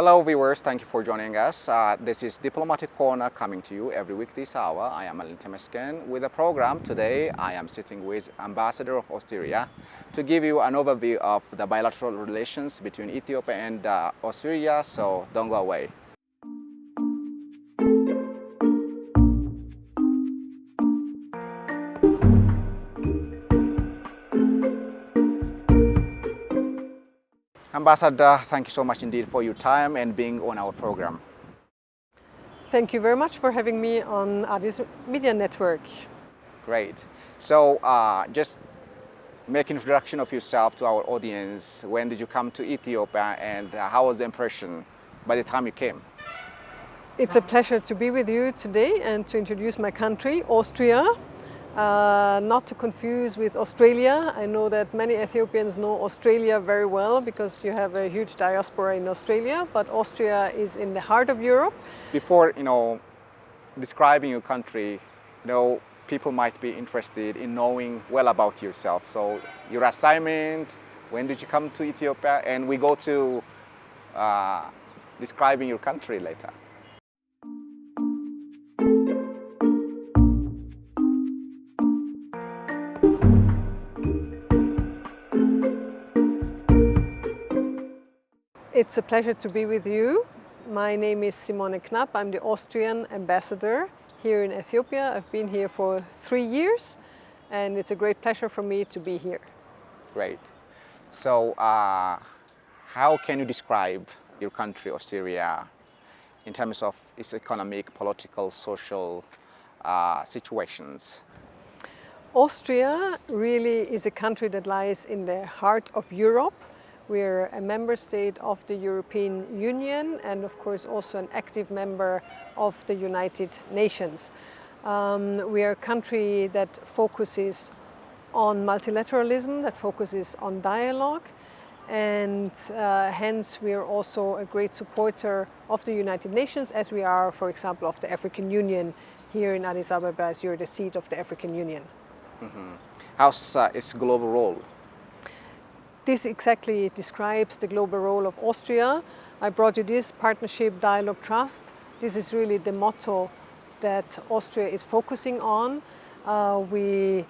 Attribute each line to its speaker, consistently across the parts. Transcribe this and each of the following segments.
Speaker 1: Hello viewers, thank you for joining us. This is Diplomatic Corner coming to you every week this hour. I am Alin Temesken. With the program today, I am sitting with Ambassador of Austria to give you an overview of the bilateral relations between Ethiopia and Austria, so don't go away. Ambassador, thank you so much indeed for your time and being on our program.
Speaker 2: Thank you very much for having me on Addis Media Network.
Speaker 1: Great. So just make an introduction of yourself to our audience. When did you come to Ethiopia and how was the impression by the time you came?
Speaker 2: It's a pleasure to be with you today and to introduce my country, Austria. Not to confuse with Australia. I know that many Ethiopians know Australia very well because you have a huge diaspora in Australia, but Austria is in the heart of Europe.
Speaker 1: Before, describing your country, people might be interested in knowing well about yourself. So your assignment, when did you come to Ethiopia? And we go to describing your country later.
Speaker 2: It's a pleasure to be with you. My name is Simone Knapp. I'm the Austrian ambassador here in Ethiopia. I've been here for 3 years and it's a great pleasure for me to be here.
Speaker 1: Great. So how can you describe your country, Austria, in terms of its economic, political, social situations?
Speaker 2: Austria really is a country that lies in the heart of Europe. We're a member state of the European Union and of course also an active member of the United Nations. We are a country that focuses on multilateralism, that focuses on dialogue, and hence we are also a great supporter of the United Nations, as we are, for example, of the African Union here in Addis Ababa, as you're the seat of the African Union.
Speaker 1: Mm-hmm. How's its global role?
Speaker 2: This exactly describes the global role of Austria. I brought you this partnership, dialogue, trust. This is really the motto that Austria is focusing on. We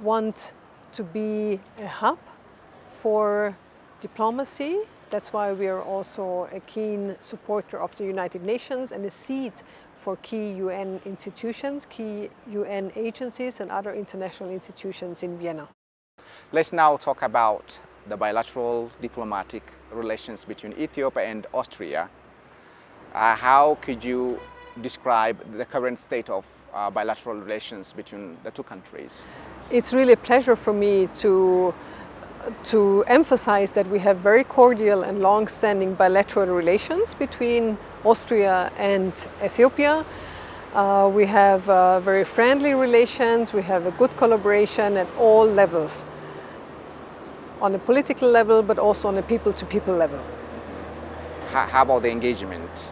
Speaker 2: want to be a hub for diplomacy. That's why we are also a keen supporter of the United Nations and a seat for key UN institutions, key UN agencies and other international institutions in Vienna.
Speaker 1: Let's now talk about the bilateral diplomatic relations between Ethiopia and Austria. How could you describe the current state of bilateral relations between the two countries?
Speaker 2: It's really a pleasure for me to emphasize that we have very cordial and long-standing bilateral relations between Austria and Ethiopia. We have very friendly relations, we have a good collaboration at all levels. On a political level, but also on a people-to-people level.
Speaker 1: How about the engagement?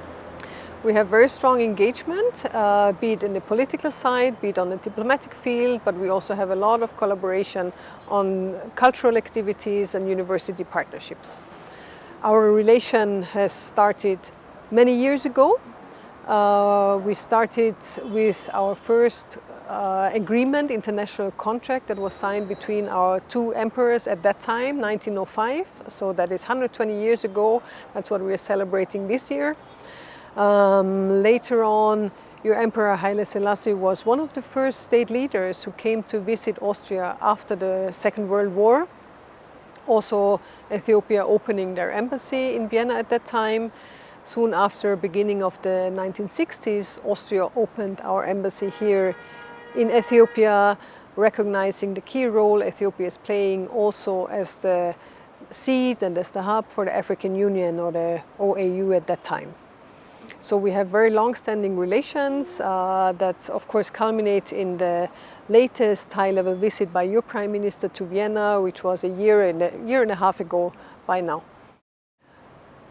Speaker 2: We have very strong engagement, be it in the political side, be it on the diplomatic field, but we also have a lot of collaboration on cultural activities and university partnerships. Our relation has started many years ago. We started with our first agreement, international contract that was signed between our two emperors at that time, 1905. So that is 120 years ago. That's what we are celebrating this year. Later on, your Emperor Haile Selassie was one of the first state leaders who came to visit Austria after the Second World War. Also, Ethiopia opening their embassy in Vienna at that time. Soon after beginning of the 1960s, Austria opened our embassy here in Ethiopia, recognizing the key role Ethiopia is playing also as the seat and as the hub for the African Union or the OAU at that time. So we have very long-standing relations that of course culminate in the latest high-level visit by your Prime Minister to Vienna, which was a year and a half ago by now.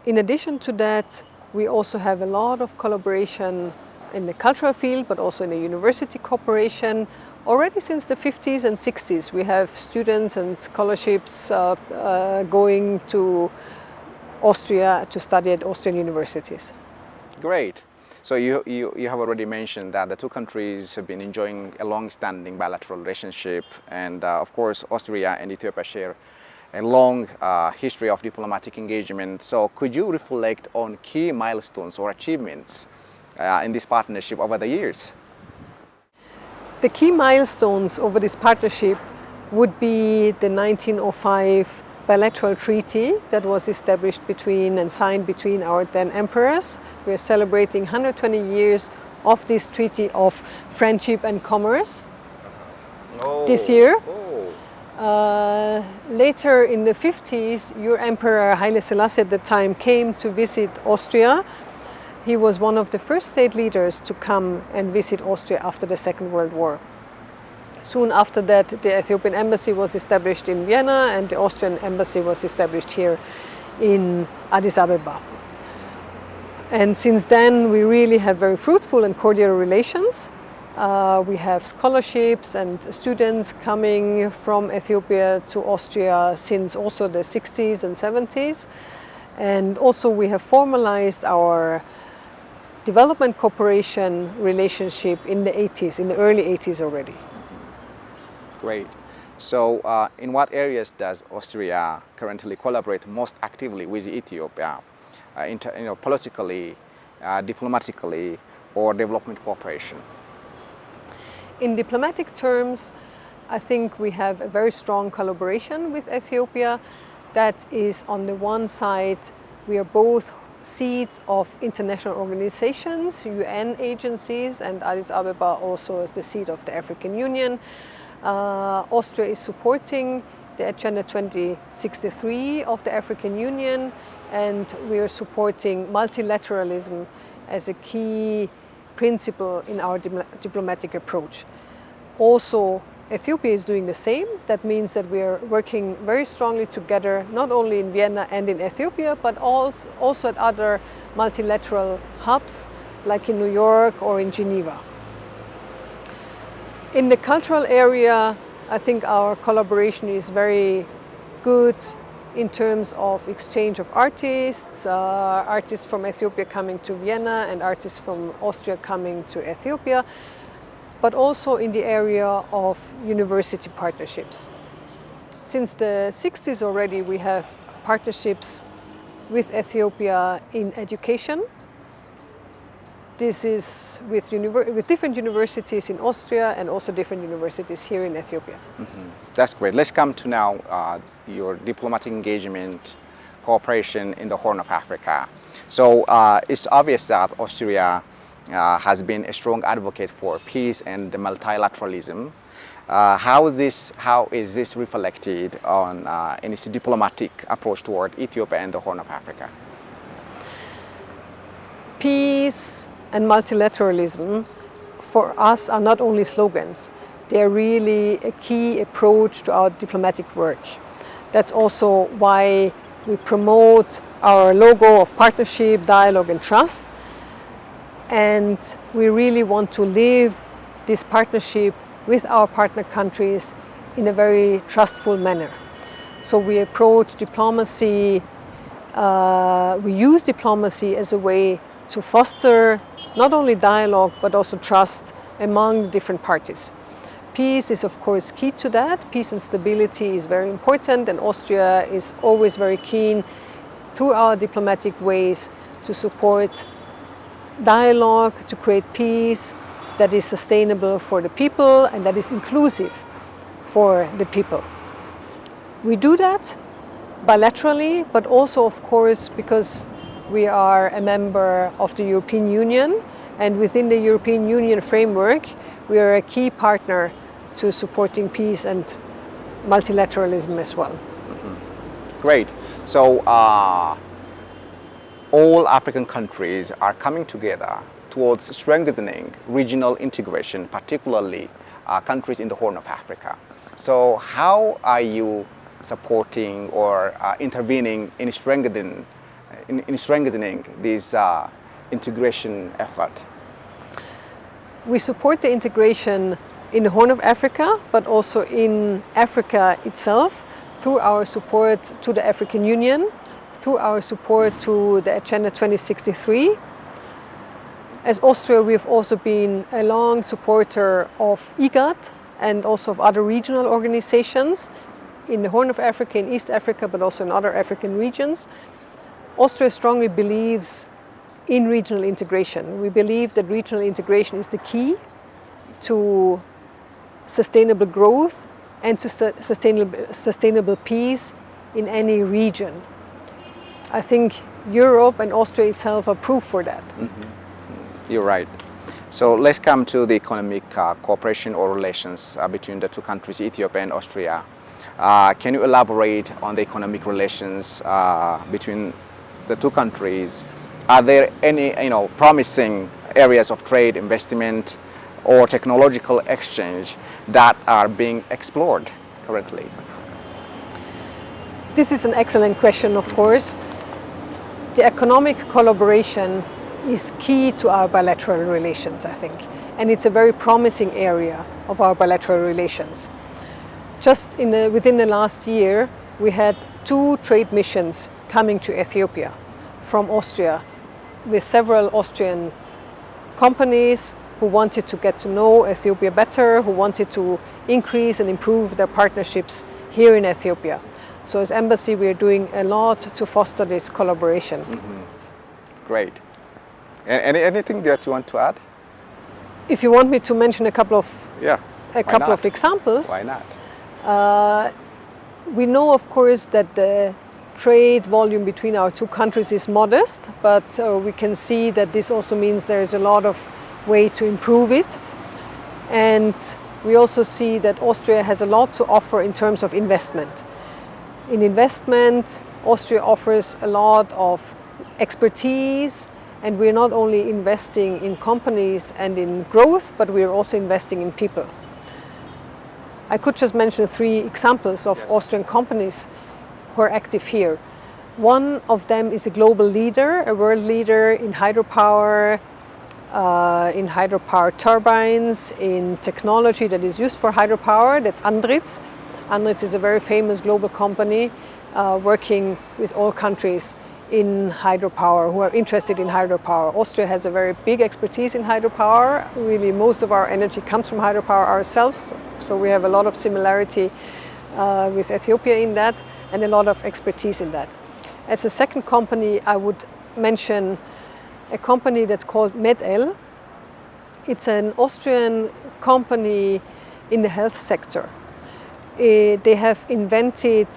Speaker 2: In addition to that, we also have a lot of collaboration in the cultural field, but also in the university cooperation. Already since the 50s and 60s, we have students and scholarships going to Austria to study at Austrian universities.
Speaker 1: Great. So you have already mentioned that the two countries have been enjoying a long-standing bilateral relationship, and of course Austria and Ethiopia share a long history of diplomatic engagement. So could you reflect on key milestones or achievements in this partnership over the years?
Speaker 2: The key milestones over this partnership would be the 1905 bilateral treaty that was established between and signed between our then emperors. We are celebrating 120 years of this treaty of friendship and commerce this year. Later in the 50s, your Emperor Haile Selassie at the time came to visit Austria. He was one of the first state leaders to come and visit Austria after the Second World War. Soon after that, the Ethiopian embassy was established in Vienna and the Austrian embassy was established here in Addis Ababa. And since then, we really have very fruitful and cordial relations. We have scholarships and students coming from Ethiopia to Austria since also the 60s and 70s. And also we have formalized our development cooperation relationship in the 80s, in the early 80s already.
Speaker 1: Great. So in what areas does Austria currently collaborate most actively with Ethiopia, politically, diplomatically, or development cooperation?
Speaker 2: In diplomatic terms, I think we have a very strong collaboration with Ethiopia. That is, on the one side, we are both seats of international organizations, UN agencies, and Addis Ababa also is the seat of the African Union. Austria is supporting the Agenda 2063 of the African Union, and we are supporting multilateralism as a key principle in our diplomatic approach. Also, Ethiopia is doing the same. That means that we are working very strongly together, not only in Vienna and in Ethiopia, but also at other multilateral hubs, like in New York or in Geneva. In the cultural area, I think our collaboration is very good in terms of exchange of artists, artists from Ethiopia coming to Vienna and artists from Austria coming to Ethiopia, but also in the area of university partnerships. Since the 60s already, we have partnerships with Ethiopia in education. This is with different universities in Austria and also different universities here in Ethiopia.
Speaker 1: Mm-hmm. That's great. Let's come to now your diplomatic engagement, cooperation in the Horn of Africa. So it's obvious that Austria has been a strong advocate for peace and multilateralism. How is this reflected on in its diplomatic approach toward Ethiopia and the Horn of Africa?
Speaker 2: Peace and multilateralism for us are not only slogans, they are really a key approach to our diplomatic work. That's also why we promote our logo of partnership, dialogue and trust. And we really want to live this partnership with our partner countries in a very trustful manner. So we approach diplomacy, we use diplomacy as a way to foster not only dialogue but also trust among different parties. Peace is of course key to that. Peace and stability is very important, and Austria is always very keen through our diplomatic ways to support dialogue, to create peace that is sustainable for the people and that is inclusive for the people. We do that bilaterally, but also of course because we are a member of the European Union, and within the European Union framework, we are a key partner to supporting peace and multilateralism as well.
Speaker 1: Mm-hmm. Great. So all African countries are coming together towards strengthening regional integration, particularly countries in the Horn of Africa. So how are you supporting or intervening in strengthening this integration effort?
Speaker 2: We support the integration in the Horn of Africa, but also in Africa itself through our support to the African Union, through our support to the Agenda 2063. As Austria, we have also been a long supporter of IGAD and also of other regional organizations in the Horn of Africa, in East Africa, but also in other African regions. Austria strongly believes in regional integration. We believe that regional integration is the key to sustainable growth and to sustainable peace in any region. I think Europe and Austria itself are proof for that.
Speaker 1: Mm-hmm. You're right. So let's come to the economic cooperation or relations between the two countries, Ethiopia and Austria. Can you elaborate on the economic relations between the two countries? Are there any promising areas of trade, investment, or technological exchange that are being explored currently?
Speaker 2: This is an excellent question, of course. The economic collaboration is key to our bilateral relations, I think, and it's a very promising area of our bilateral relations. Just within the last year, we had 2 trade missions coming to Ethiopia from Austria, with several Austrian companies who wanted to get to know Ethiopia better, who wanted to increase and improve their partnerships here in Ethiopia. So as embassy, we are doing a lot to foster this collaboration.
Speaker 1: Mm-hmm. Great. Anything that you want to add?
Speaker 2: If you want me to mention a couple of examples.
Speaker 1: Why not?
Speaker 2: We know, of course, that the trade volume between our two countries is modest, but we can see that this also means there is a lot of way to improve it. And we also see that Austria has a lot to offer in terms of investment. In investment, Austria offers a lot of expertise, and we're not only investing in companies and in growth, but we're also investing in people. I could just mention 3 examples of Austrian companies who are active here. One of them is a global leader, a world leader in hydropower turbines, in technology that is used for hydropower. That's Andritz. Andritz is a very famous global company working with all countries in hydropower, who are interested in hydropower. Austria has a very big expertise in hydropower. Really, most of our energy comes from hydropower ourselves, so we have a lot of similarity with Ethiopia in that, and a lot of expertise in that. As a second company, I would mention a company that's called MedL. It's an Austrian company in the health sector. They have invented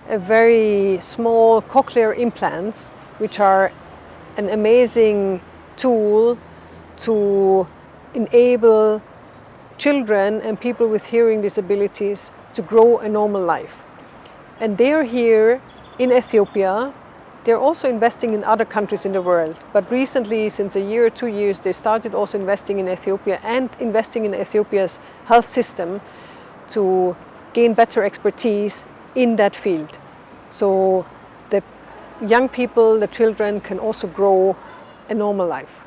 Speaker 2: a very small cochlear implants, which are an amazing tool to enable children and people with hearing disabilities to grow a normal life. And they're here in Ethiopia. They're also investing in other countries in the world. But recently, since a year or 2 years, they started also investing in Ethiopia and investing in Ethiopia's health system to gain better expertise in that field. So the young people, the children, can also grow a normal life.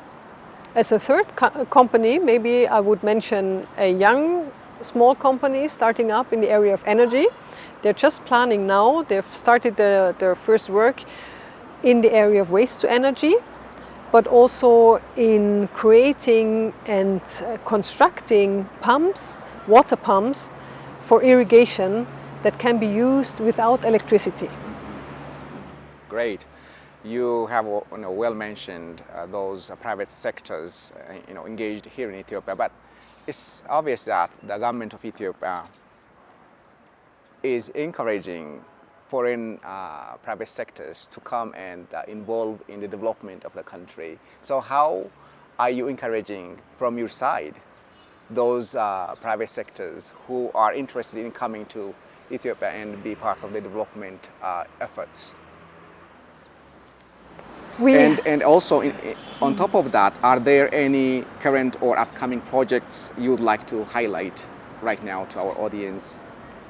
Speaker 2: As a third company, maybe I would mention a young, small company starting up in the area of energy. They're just planning now. They've started their first work in the area of waste to energy, but also in creating and constructing pumps, water pumps, for irrigation that can be used without electricity.
Speaker 1: Great. You have well mentioned those private sectors engaged here in Ethiopia, but it's obvious that the government of Ethiopia is encouraging foreign private sectors to come and involve in the development of the country. So how are you encouraging from your side those private sectors who are interested in coming to Ethiopia and be part of the development efforts? And also, on top of that, are there any current or upcoming projects you would like to highlight right now to our audience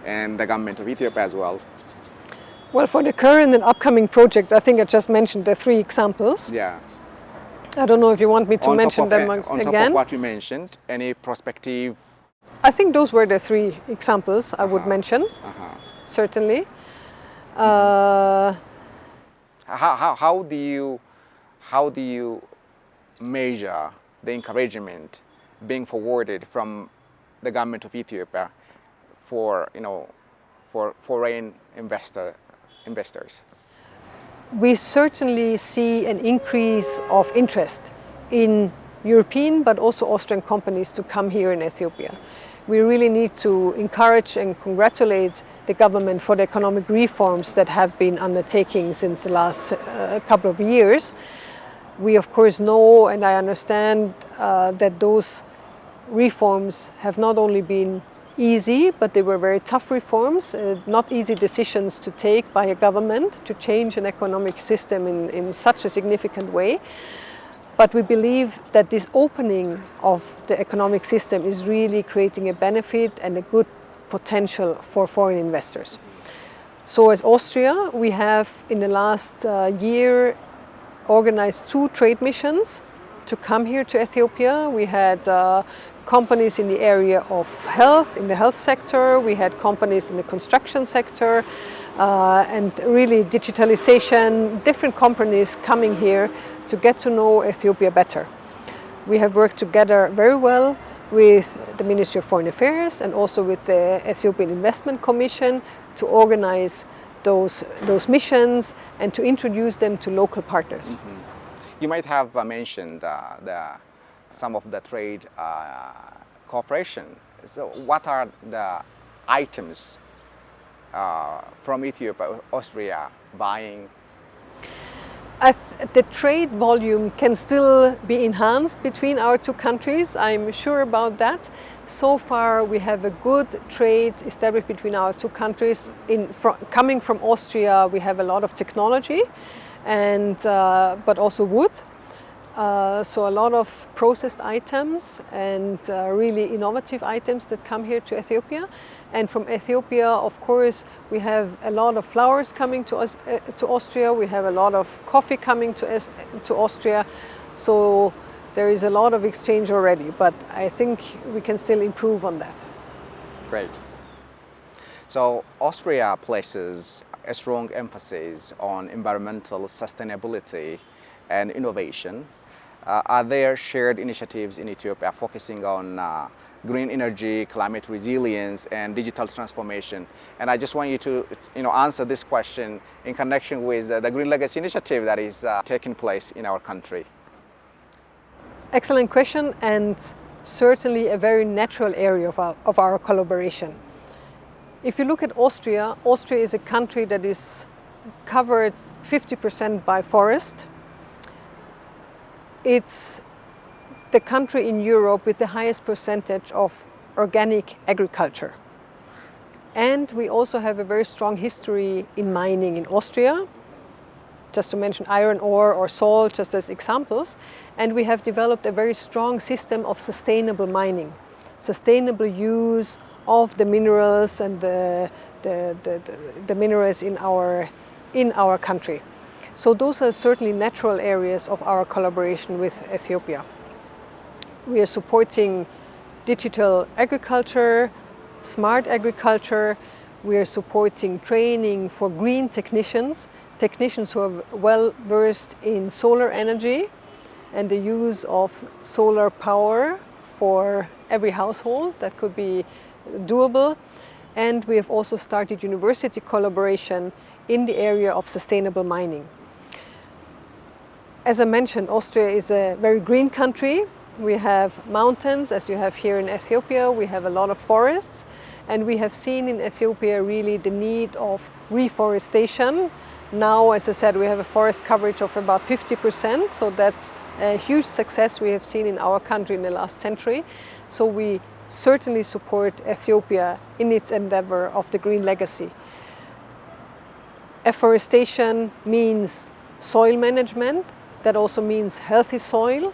Speaker 1: and the government of Ethiopia as well?
Speaker 2: Well, for the current and upcoming projects, I think I just mentioned the 3 examples.
Speaker 1: Yeah.
Speaker 2: I don't know if you want me to mention them again.
Speaker 1: On top of what you mentioned, any prospective?
Speaker 2: I think those were the 3 examples I would mention, certainly.
Speaker 1: how do you measure the encouragement being forwarded from the government of Ethiopia for for foreign investors?
Speaker 2: We certainly see an increase of interest in European but also Austrian companies to come here in Ethiopia. We really need to encourage and congratulate the government for the economic reforms that have been undertaking since the last couple of years. We of course know and I understand that those reforms have not only been easy, but they were very tough reforms, not easy decisions to take by a government to change an economic system in such a significant way. But we believe that this opening of the economic system is really creating a benefit and a good potential for foreign investors. So as Austria, we have in the last year organized 2 trade missions to come here to Ethiopia. We had companies in the area of health, in the health sector. We had companies in the construction sector and really digitalization, different companies coming here to get to know Ethiopia better. We have worked together very well with the Ministry of Foreign Affairs and also with the Ethiopian Investment Commission to organize those missions and to introduce them to local partners.
Speaker 1: Mm-hmm. You might have mentioned some of the trade cooperation. So what are the items from Ethiopia, Austria buying?
Speaker 2: The trade volume can still be enhanced between our 2 countries. I'm sure about that. So far we have a good trade established between our 2 countries. Coming from Austria, we have a lot of technology and but also wood. So a lot of processed items and really innovative items that come here to Ethiopia. And from Ethiopia, of course, we have a lot of flowers coming to us, to Austria. We have a lot of coffee coming to Austria. So there is a lot of exchange already, but I think we can still improve on that.
Speaker 1: Great. So Austria places a strong emphasis on environmental sustainability and innovation. Are there shared initiatives in Ethiopia focusing on green energy, climate resilience, and digital transformation? And I just want you to answer this question in connection with the Green Legacy initiative that is taking place in our country.
Speaker 2: Excellent question, and certainly a very natural area of our collaboration. If you look at Austria, Austria is a country that is covered 50% by forest. It's the country in Europe with the highest percentage of organic agriculture. And we also have a very strong history in mining in Austria, just to mention iron ore or salt, just as examples. And we have developed a very strong system of sustainable mining, sustainable use of the minerals and the minerals in our country. So those are certainly natural areas of our collaboration with Ethiopia. We are supporting digital agriculture, smart agriculture. We are supporting training for green technicians who are well versed in solar energy and the use of solar power for every household. That could be doable. And we have also started university collaboration in the area of sustainable mining. As I mentioned, Austria is a very green country. We have mountains, as you have here in Ethiopia. We have a lot of forests. And we have seen in Ethiopia really the need of reforestation. Now, as I said, we have a forest coverage of about 50%. So that's a huge success we have seen in our country in the last century. So we certainly support Ethiopia in its endeavor of the green legacy. Afforestation means soil management. That also means healthy soil.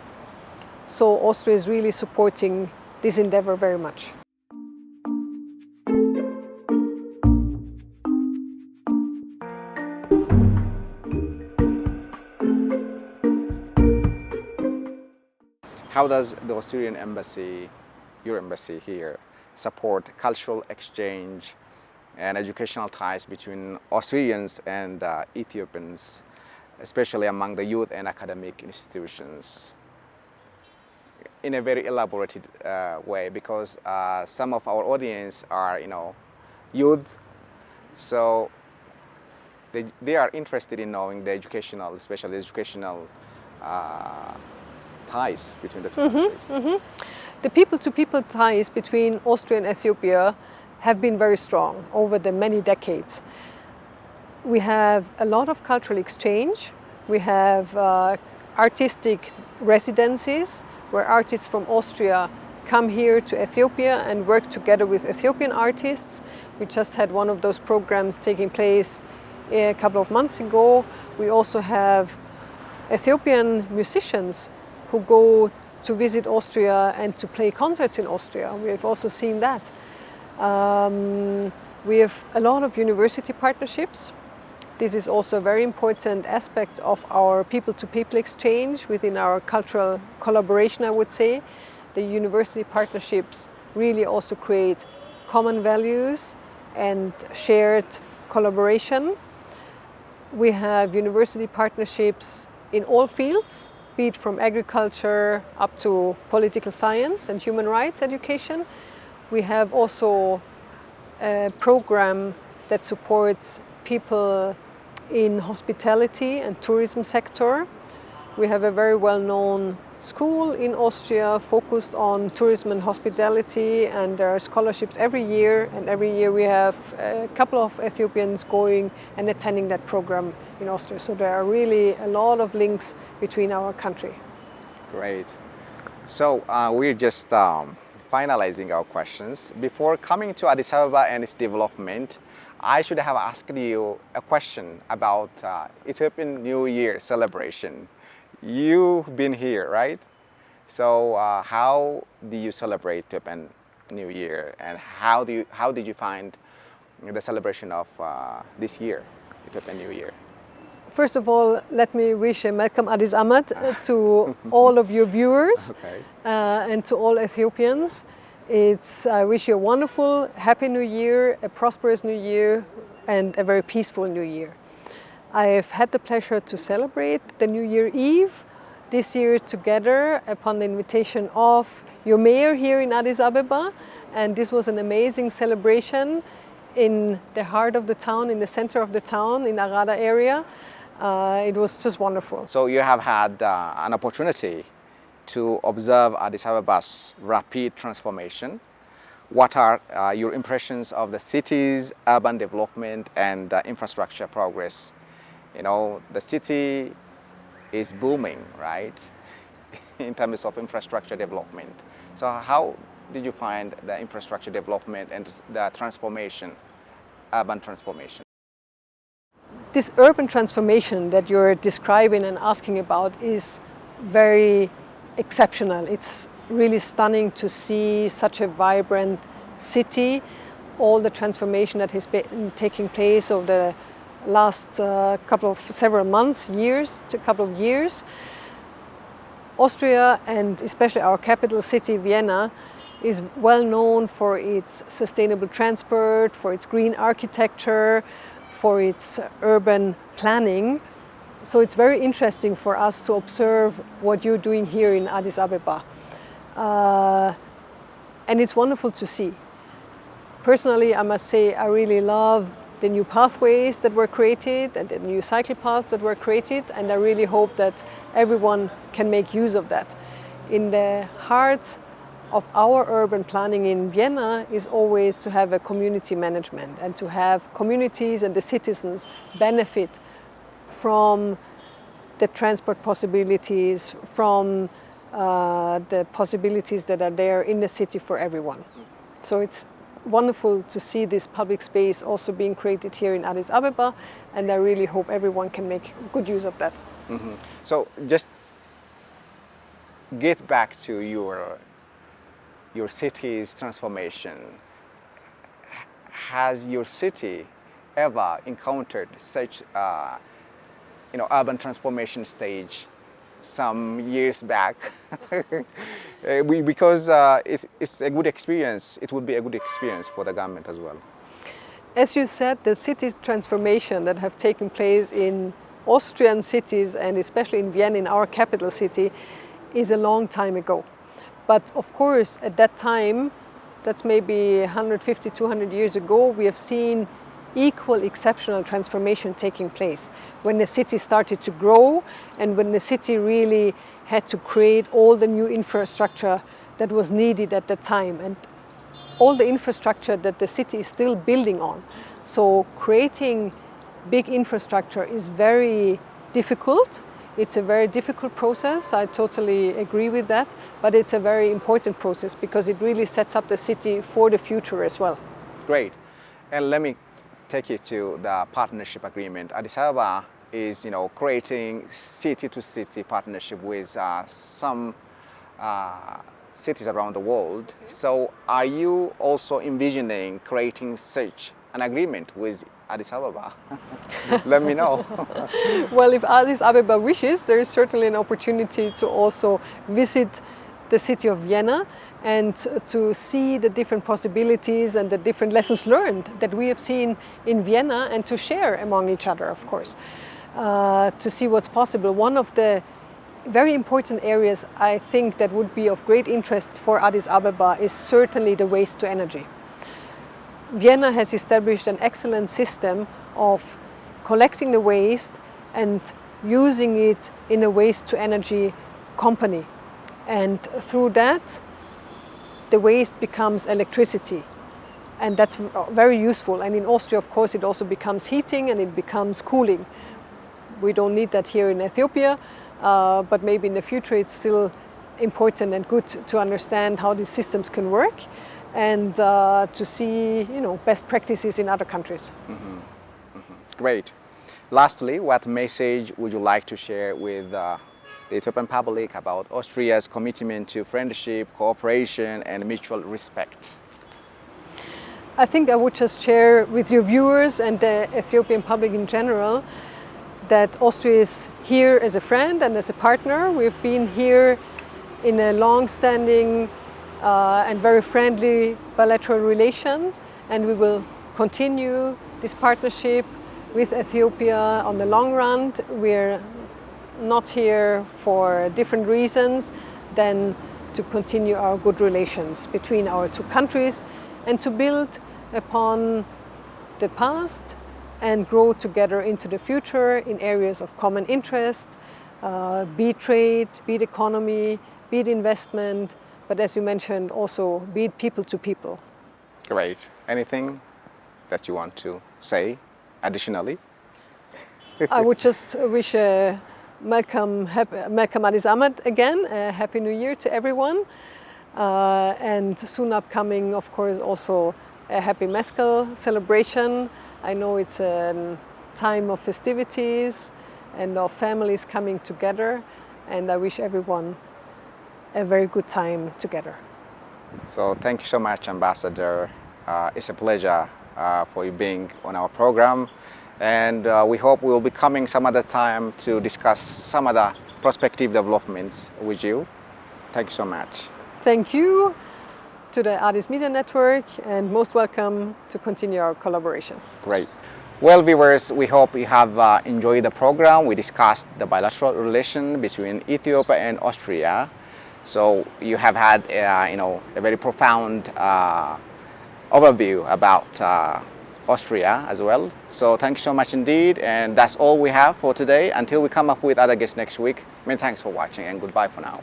Speaker 2: So Austria is really supporting this endeavor very much.
Speaker 1: How does the Australian embassy, your embassy here, support cultural exchange and educational ties between Australians and Ethiopians? especially among the youth and academic institutions, in a very elaborated way, because some of our audience are, youth, so they are interested in knowing the educational, especially educational ties between the two countries.
Speaker 2: The people-to-people ties between Austria and Ethiopia have been very strong over the many decades. We have a lot of cultural exchange. We have artistic residencies where artists from Austria come here to Ethiopia and work together with Ethiopian artists. We just had one of those programs taking place a couple of months ago. We also have Ethiopian musicians who go to visit Austria and to play concerts in Austria. We have also seen that. We have a lot of university partnerships. This is also a very important aspect of our people-to-people exchange within our cultural collaboration, I would say. The university partnerships really also create common values and shared collaboration. We have university partnerships in all fields, be it from agriculture up to political science and human rights education. We have also a program that supports people in hospitality and tourism sector. We have a very well-known school in Austria focused on tourism and hospitality, and there are scholarships every year, and every year we have a couple of Ethiopians going and attending that program in Austria. So there are really a lot of links between our country.
Speaker 1: Great. So we're just finalizing our questions. Before coming to Addis Ababa and its development, I should have asked you a question about Ethiopian New Year celebration. You've been here, right? So how do you celebrate Ethiopian New Year, and how did you find the celebration of this year, Ethiopian New Year?
Speaker 2: First of all, let me wish a Malcolm Addis Ahmad to all of your viewers.
Speaker 1: Okay.
Speaker 2: And to all Ethiopians. I wish you a wonderful, happy New Year, a prosperous New Year, and a very peaceful New Year. I have had the pleasure to celebrate the New Year Eve this year together upon the invitation of your mayor here in Addis Ababa, and this was an amazing celebration in the heart of the town, in the center of the town, in Agada area. It was just wonderful.
Speaker 1: So you have had an opportunity to observe Addis Ababa's rapid transformation. What are your impressions of the city's urban development and infrastructure progress? You know, the city is booming, right, in terms of infrastructure development. So how did you find the infrastructure development and the transformation, urban transformation?
Speaker 2: This urban transformation that you're describing and asking about is very exceptional. It's really stunning to see such a vibrant city, all the transformation that has been taking place over the last several months, couple of years. Austria, and especially our capital city, Vienna, is well known for its sustainable transport, for its green architecture, for its urban planning. So it's very interesting for us to observe what you're doing here in Addis Ababa. And it's wonderful to see. Personally, I must say I really love the new pathways that were created and the new cycle paths that were created, and I really hope that everyone can make use of that. In the heart of our urban planning in Vienna is always to have a community management and to have communities and the citizens benefit from the transport possibilities, from the possibilities that are there in the city for everyone. So it's wonderful to see this public space also being created here in Addis Ababa, and I really hope everyone can make good use of that.
Speaker 1: Mm-hmm. So just get back to your city's transformation. Has your city ever encountered such urban transformation stage some years back? Because it's a good experience. It would be a good experience for the government as well.
Speaker 2: As you said, the city transformation that have taken place in Austrian cities, and especially in Vienna, in our capital city, is a long time ago. But of course, at that time, that's maybe 150, 200 years ago, we have seen equal exceptional transformation taking place when the city started to grow and when the city really had to create all the new infrastructure that was needed at that time, and all the infrastructure that the city is still building on. So creating big infrastructure is very difficult. It's a very difficult process. I totally agree with that, but it's a very important process because it really sets up the city for the future as well.
Speaker 1: Great. And let me take you to the partnership agreement. Addis Ababa is, creating city-to-city partnership with some cities around the world. So are you also envisioning creating such an agreement with Addis Ababa? Let me know.
Speaker 2: Well, if Addis Ababa wishes, there is certainly an opportunity to also visit the city of Vienna and to see the different possibilities and the different lessons learned that we have seen in Vienna, and to share among each other, of course, to see what's possible. One of the very important areas I think that would be of great interest for Addis Ababa is certainly the waste to energy. Vienna has established an excellent system of collecting the waste and using it in a waste to energy company. And through that, the waste becomes electricity. And that's very useful. And in Austria, of course, it also becomes heating and it becomes cooling. We don't need that here in Ethiopia, but maybe in the future it's still important and good to understand how these systems can work and to see, best practices in other countries.
Speaker 1: Mm-hmm. Mm-hmm. Great. Lastly, what message would you like to share with the Ethiopian public about Austria's commitment to friendship, cooperation, and mutual respect?
Speaker 2: I think I would just share with your viewers and the Ethiopian public in general that Austria is here as a friend and as a partner. We've been here in a long-standing and very friendly bilateral relations, and we will continue this partnership with Ethiopia on the long run. We're not here for different reasons than to continue our good relations between our two countries and to build upon the past and grow together into the future in areas of common interest, be it trade, be it economy, be it investment, but as you mentioned, also be it people to people.
Speaker 1: Great. Anything that you want to say additionally?
Speaker 2: I would just wish Welcome Addis Ahmed again. Happy New Year to everyone. And soon upcoming, of course, also a happy Mescal celebration. I know it's a time of festivities and of families coming together, and I wish everyone a very good time together.
Speaker 1: So thank you so much, Ambassador. It's a pleasure for you being on our program. And we hope we will be coming some other time to discuss some other prospective developments with you. Thank you so much.
Speaker 2: Thank you to the Addis Media Network, and most welcome to continue our collaboration.
Speaker 1: Great. Well, viewers, we hope you have enjoyed the program. We discussed the bilateral relation between Ethiopia and Austria. So you have had a very profound overview about Austria as well. So thank you so much indeed, and that's all we have for today. Until we come up with other guests next week, many thanks for watching and goodbye for now.